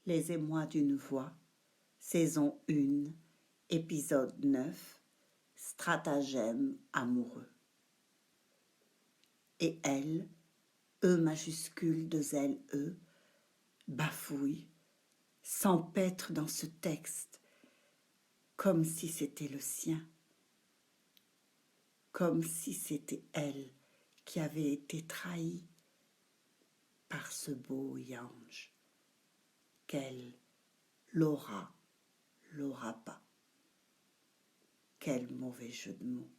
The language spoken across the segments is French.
Les émois d'une voix, saison 1, épisode 9, stratagème amoureux. Et elle, E majuscule de zèle E, bafouille, s'empêtre dans ce texte, comme si c'était le sien, comme si c'était elle qui avait été trahie par ce beau Yange, qu'elle l'aura pas. Quel mauvais jeu de mots,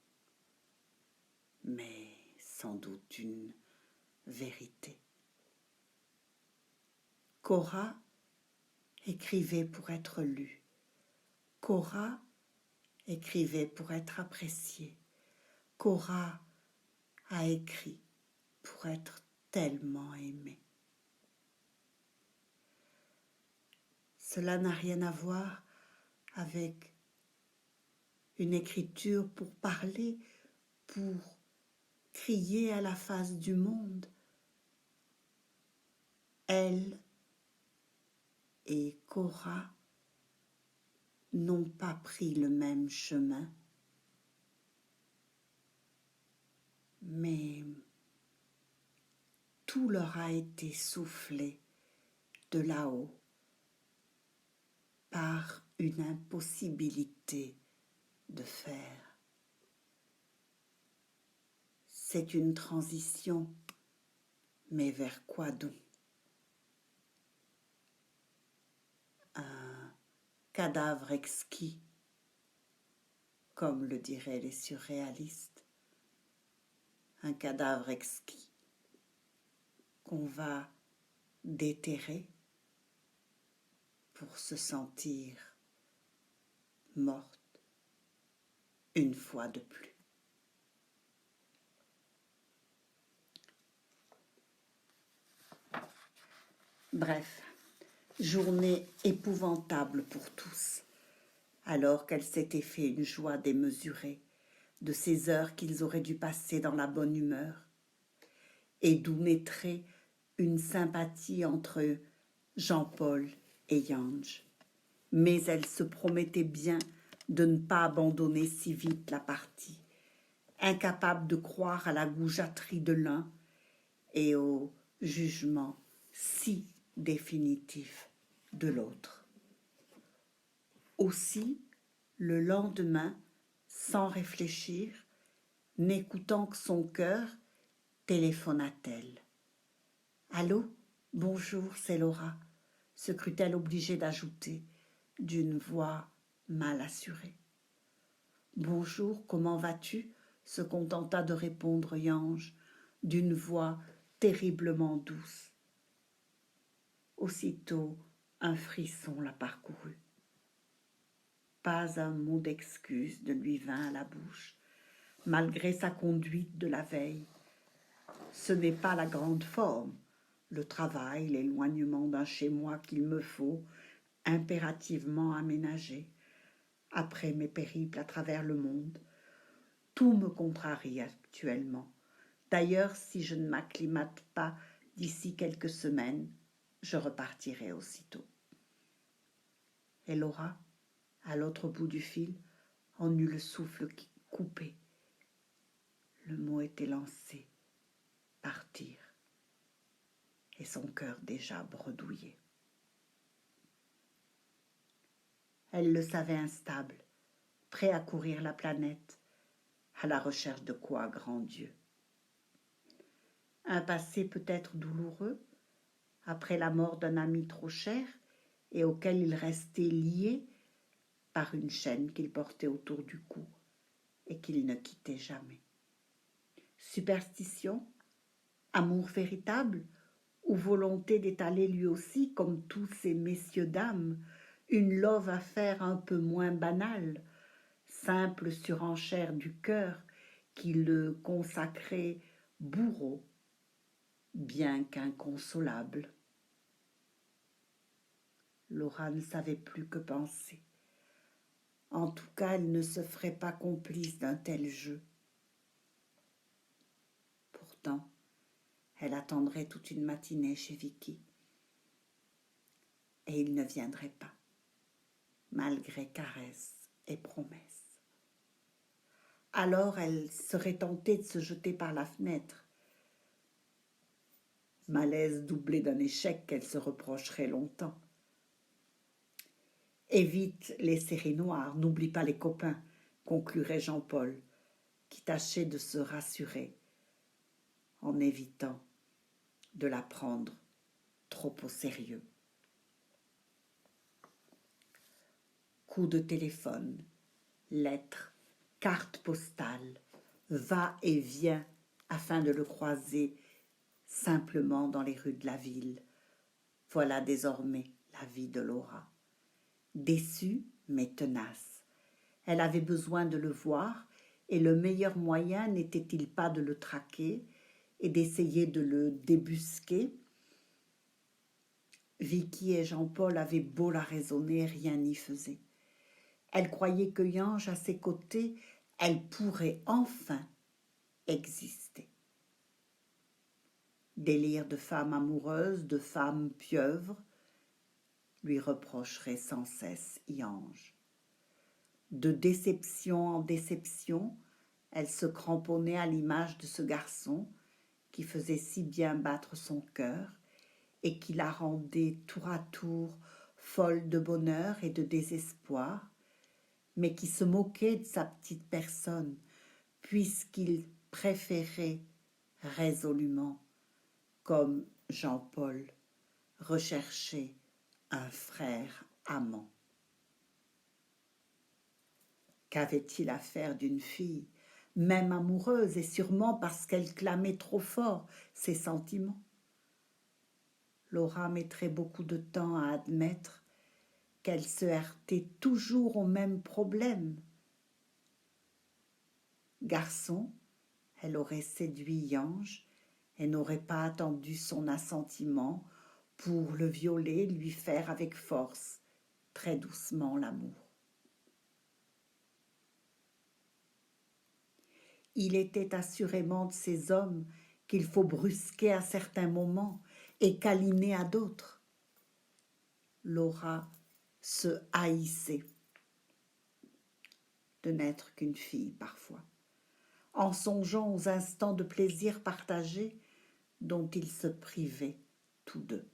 mais sans doute une vérité. Cora écrivait pour être lue. Cora écrivait pour être appréciée. Cora a écrit pour être tellement aimée. Cela n'a rien à voir avec une écriture pour parler, pour crier à la face du monde. Elle et Cora n'ont pas pris le même chemin, mais tout leur a été soufflé de là-haut par une impossibilité de faire. C'est une transition, mais vers quoi donc? Un cadavre exquis, comme le diraient les surréalistes. Un cadavre exquis qu'on va déterrer pour se sentir morte une fois de plus. Bref, journée épouvantable pour tous, alors qu'elle s'était fait une joie démesurée de ces heures qu'ils auraient dû passer dans la bonne humeur, et d'où naîtrait une sympathie entre Jean-Paul et Yange. Mais elle se promettait bien de ne pas abandonner si vite la partie, incapable de croire à la goujaterie de l'un et au jugement si définitif de l'autre. Aussi, le lendemain, sans réfléchir, n'écoutant que son cœur, téléphona-t-elle. « Allô, bonjour, c'est Laura », se crut-elle obligée d'ajouter, d'une voix mal assurée. « Bonjour, comment vas-tu » se contenta de répondre Yange, d'une voix terriblement douce. Aussitôt, un frisson la parcourut. Pas un mot d'excuse ne lui vint à la bouche, malgré sa conduite de la veille. Ce n'est pas la grande forme, le travail, l'éloignement d'un chez-moi qu'il me faut impérativement aménager. Après mes périples à travers le monde, tout me contrarie actuellement. D'ailleurs, si je ne m'acclimate pas d'ici quelques semaines, je repartirai aussitôt. Et Laura, à l'autre bout du fil, en eut le souffle coupé. Le mot était lancé. Partir. Et son cœur déjà bredouillé. Elle le savait instable, prêt à courir la planète, à la recherche de quoi, grand Dieu? Un passé peut-être douloureux, après la mort d'un ami trop cher et auquel il restait lié par une chaîne qu'il portait autour du cou et qu'il ne quittait jamais. Superstition, amour véritable ou volonté d'étaler lui aussi, comme tous ces messieurs-dames, une love affaire un peu moins banale, simple surenchère du cœur qui le consacrait bourreau, bien qu'inconsolable. Laura ne savait plus que penser. En tout cas, elle ne se ferait pas complice d'un tel jeu. Pourtant, elle attendrait toute une matinée chez Vicky. et il ne viendrait pas, malgré caresses et promesses. Alors elle serait tentée de se jeter par la fenêtre, malaise doublé d'un échec qu'elle se reprocherait longtemps. Évite les séries noires, n'oublie pas les copains, conclurait Jean-Paul, qui tâchait de se rassurer en évitant de la prendre trop au sérieux. Coup de téléphone, lettres, cartes postales, va et vient afin de le croiser simplement dans les rues de la ville. Voilà désormais la vie de Laura. Déçue mais tenace. Elle avait besoin de le voir et le meilleur moyen n'était-il pas de le traquer et d'essayer de le débusquer? Vicky et Jean-Paul avaient beau la raisonner, rien n'y faisait. Elle croyait que Yange, à ses côtés, elle pourrait enfin exister. Délire de femme amoureuse, de femme pieuvre, lui reprocherait sans cesse Yange. De déception en déception, elle se cramponnait à l'image de ce garçon qui faisait si bien battre son cœur et qui la rendait tour à tour folle de bonheur et de désespoir, mais qui se moquait de sa petite personne, puisqu'il préférait résolument, comme Jean-Paul, rechercher un frère amant. Qu'avait-il à faire d'une fille, même amoureuse, et sûrement parce qu'elle clamait trop fort ses sentiments? Laura mettrait beaucoup de temps à admettre qu'elle se heurtait toujours au même problème. Garçon, elle aurait séduit Yange et n'aurait pas attendu son assentiment pour le violer, lui faire avec force, très doucement l'amour. Il était assurément de ces hommes qu'il faut brusquer à certains moments et câliner à d'autres. Laura se haïssait de n'être qu'une fille parfois, en songeant aux instants de plaisir partagés dont ils se privaient tous deux.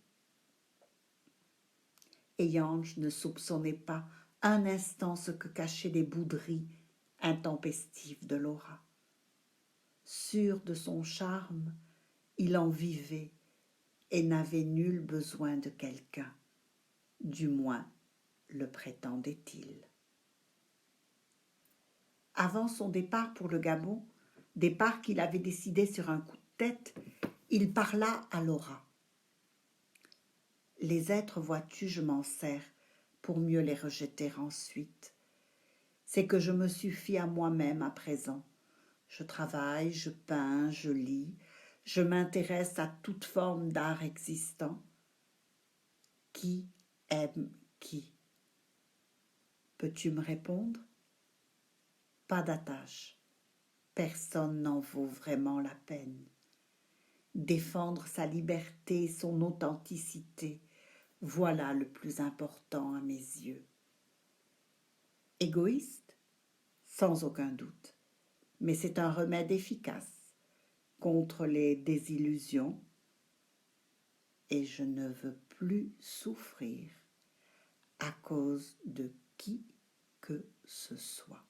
Et Yange ne soupçonnait pas un instant ce que cachaient les bouderies intempestives de Laura. Sûr de son charme, il en vivait et n'avait nul besoin de quelqu'un, du moins le prétendait-il. Avant son départ pour le Gabon, départ qu'il avait décidé sur un coup de tête, il parla à Laura. Les êtres, vois-tu, je m'en sers pour mieux les rejeter ensuite. C'est que je me suffis à moi-même à présent. Je travaille, je peins, je lis, je m'intéresse à toute forme d'art existant. Qui aime qui? Peux-tu me répondre? Pas d'attache. Personne n'en vaut vraiment la peine. Défendre sa liberté et son authenticité, voilà le plus important à mes yeux. Égoïste? Sans aucun doute, mais c'est un remède efficace contre les désillusions et je ne veux plus souffrir à cause de qui que ce soit.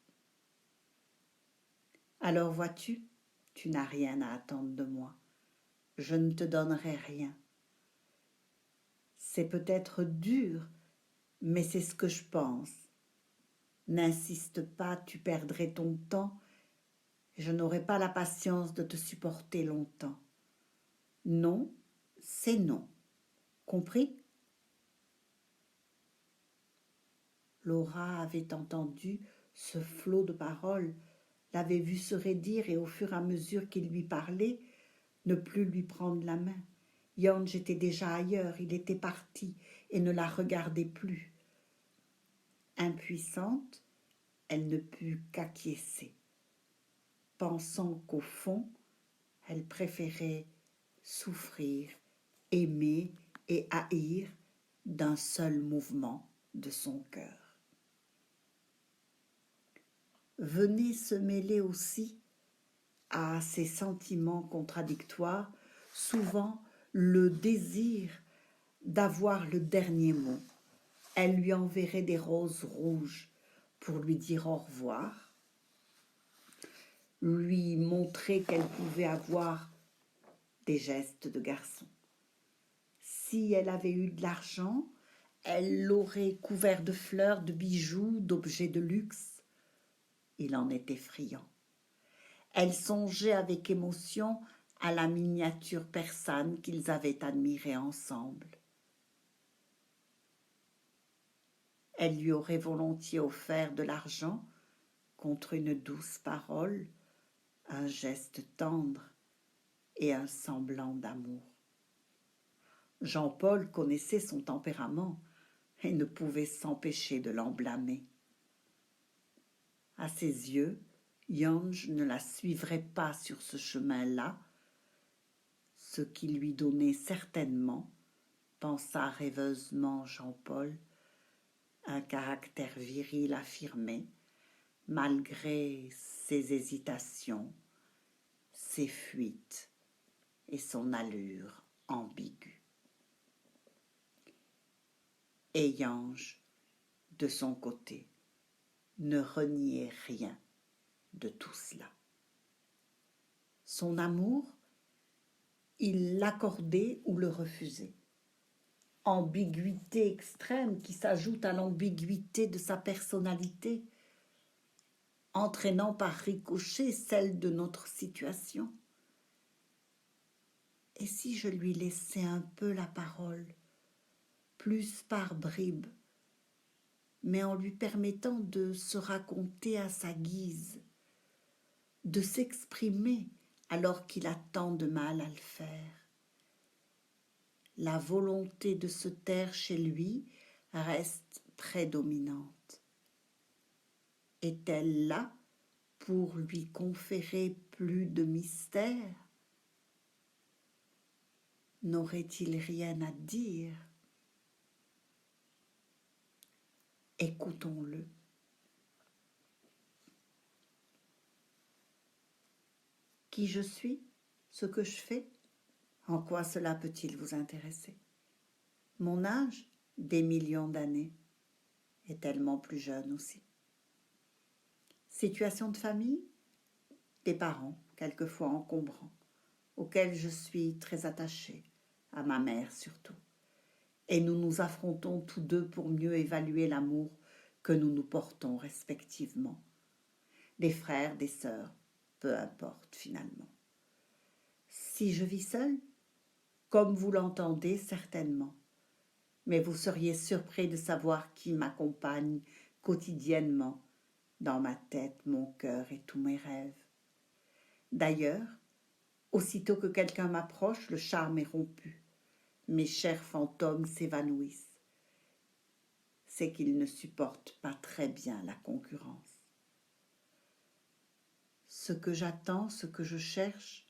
Alors vois-tu, tu n'as rien à attendre de moi. Je ne te donnerai rien. C'est peut-être dur, mais c'est ce que je pense. N'insiste pas, tu perdrais ton temps et je n'aurai pas la patience de te supporter longtemps. Non, c'est non. Compris? Laura avait entendu ce flot de paroles, l'avait vu se raidir et au fur et à mesure qu'il lui parlait, ne plus lui prendre la main. Yange était déjà ailleurs, il était parti et ne la regardait plus. Impuissante, elle ne put qu'acquiescer, pensant qu'au fond, elle préférait souffrir, aimer et haïr d'un seul mouvement de son cœur. Venez se mêler aussi à ces sentiments contradictoires, souvent le désir d'avoir le dernier mot. Elle lui enverrait des roses rouges pour lui dire au revoir, lui montrer qu'elle pouvait avoir des gestes de garçon. Si elle avait eu de l'argent, elle l'aurait couvert de fleurs, de bijoux, d'objets de luxe. Il en était friand. Elle songeait avec émotion à la miniature persane qu'ils avaient admirée ensemble. Elle lui aurait volontiers offert de l'argent contre une douce parole, un geste tendre et un semblant d'amour. Jean-Paul connaissait son tempérament et ne pouvait s'empêcher de l'en blâmer. À ses yeux, Jange ne la suivrait pas sur ce chemin-là, ce qui lui donnait certainement, pensa rêveusement Jean-Paul, un caractère viril affirmé, malgré ses hésitations, ses fuites et son allure ambiguë. Et Jange, de son côté, ne reniait rien de tout cela. Son amour, il l'accordait ou le refusait. Ambiguïté extrême qui s'ajoute à l'ambiguïté de sa personnalité, entraînant par ricochet celle de notre situation. Et si je lui laissais un peu la parole, plus par bribes, mais en lui permettant de se raconter à sa guise, de s'exprimer alors qu'il a tant de mal à le faire. La volonté de se taire chez lui reste prédominante. Est-elle là pour lui conférer plus de mystère? N'aurait-il rien à dire? Écoutons-le. Qui je suis? Ce que je fais? En quoi cela peut-il vous intéresser? Mon âge? Des millions d'années. Et tellement plus jeune aussi. Situation de famille? Des parents, quelquefois encombrants, auxquels je suis très attachée, à ma mère surtout. Et nous nous affrontons tous deux pour mieux évaluer l'amour que nous nous portons respectivement. Des frères, des sœurs, peu importe finalement. Si je vis seule, comme vous l'entendez certainement, mais vous seriez surpris de savoir qui m'accompagne quotidiennement dans ma tête, mon cœur et tous mes rêves. D'ailleurs, aussitôt que quelqu'un m'approche, le charme est rompu. Mes chers fantômes s'évanouissent. C'est qu'ils ne supportent pas très bien la concurrence. Ce que j'attends, ce que je cherche,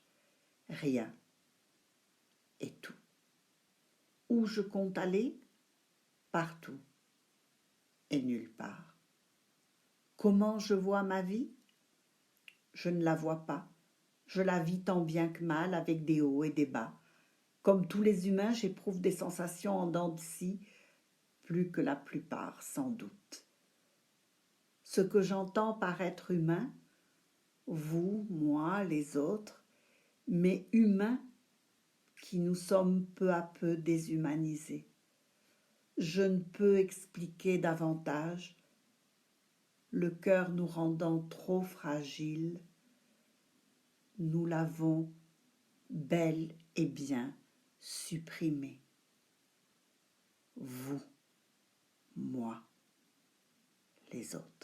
rien et tout. Où je compte aller? Partout et nulle part. Comment je vois ma vie? Je ne la vois pas. Je la vis tant bien que mal avec des hauts et des bas. Comme tous les humains, j'éprouve des sensations en dents de scie, plus que la plupart sans doute. Ce que j'entends par être humain, vous, moi, les autres, mais humains qui nous sommes peu à peu déshumanisés. Je ne peux expliquer davantage, le cœur nous rendant trop fragiles, nous l'avons bel et bien supprimé. Vous, moi, les autres.